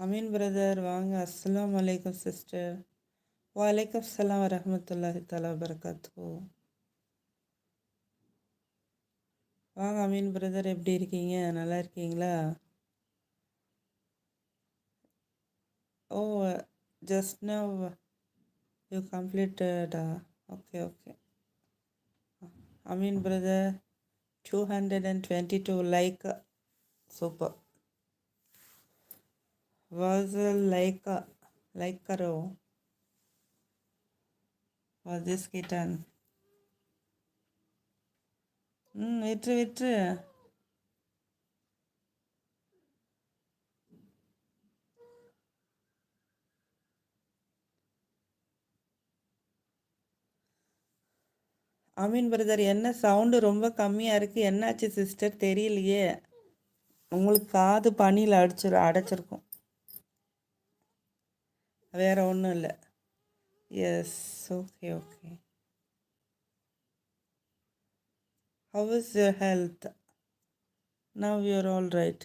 Ameen brother வாங்க. அஸ்ஸலாமு அலைக்கும் சிஸ்டர். வலைக்கம் சலாம் வரஹ்மத்துல்லாஹி தஆலா வபரகாத்துஹு. வாங்க அமீன் பிரதர், எப்படி இருக்கீங்க? நல்லா இருக்கீங்களா? Oh, just now you completed. Okay okay. Ameen brother 222 like. Super. Was like करो வாஸ் திஸ் கிட்டன். விற்று விற்று. அமீன் பிரதர், என்ன சவுண்டு ரொம்ப கம்மியாக இருக்குது? என்னாச்சு சிஸ்டர்? தெரியலையே. உங்களுக்கு காது பனியில் அடைச்சிருக்கும். வேற ஒன்றும் இல்லை. Yes. Okay okay. How is your health? Now you're all right.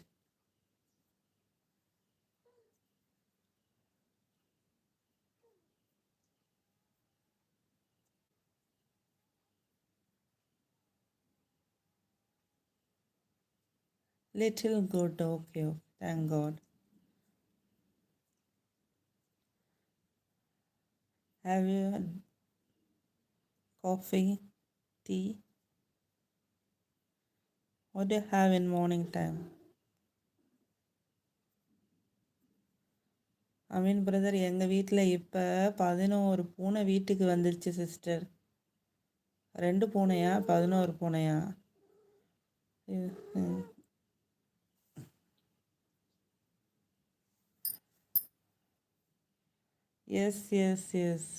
Little good. Okay okay. Thank God. Have you coffee, tea? What you have in morning time? Ameen brother, எங்கள் வீட்டில் இப்போ 11 பூனை வீட்டுக்கு வந்துருச்சு சிஸ்டர். 2 பூனையா 11 பூனையா? Yes yes yes.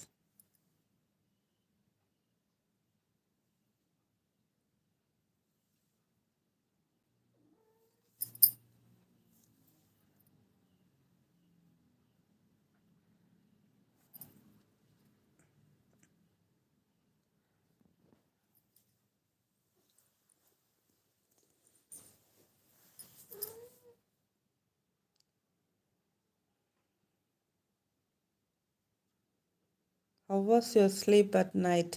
How was your sleep at night?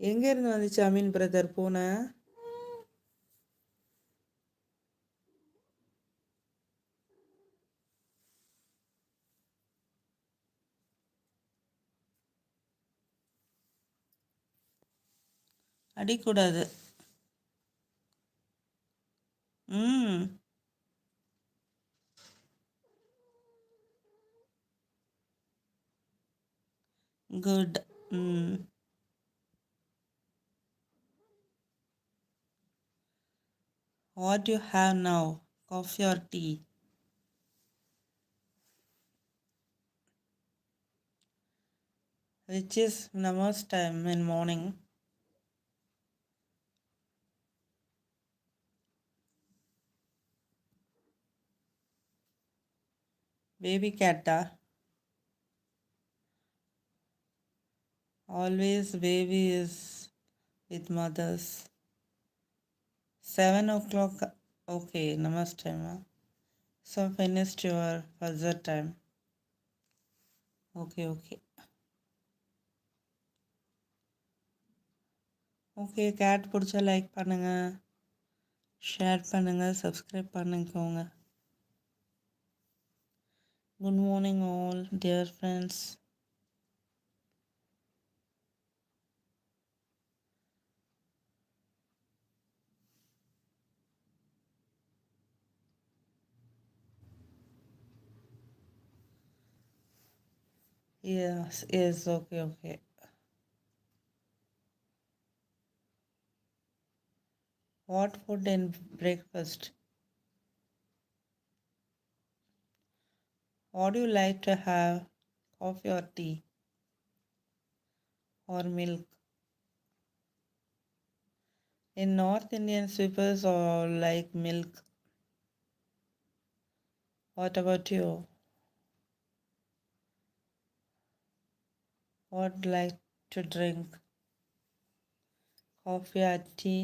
எங்கேருந்து வந்துச்சு அமீன் பிரதர் பூனை? அடிக்கூடாது. ம் குட். ம் what you have now? Coffee or tea? Which is namaz time in morning? Baby cat. Always baby is with mothers. 7 o'clock. Okay, namaz time. So finished your fajr time. Okay okay. Okay, கேட் பிடிச்சா like பண்ணுங்கள், share பண்ணுங்கள், subscribe பண்ணிக்கோங்க. Good morning all dear friends. Yes, okay. What food in breakfast? What do you like to have? Coffee or tea? Or milk? In North Indian sweepers or like milk? What about you? What like to drink? Coffee or tea?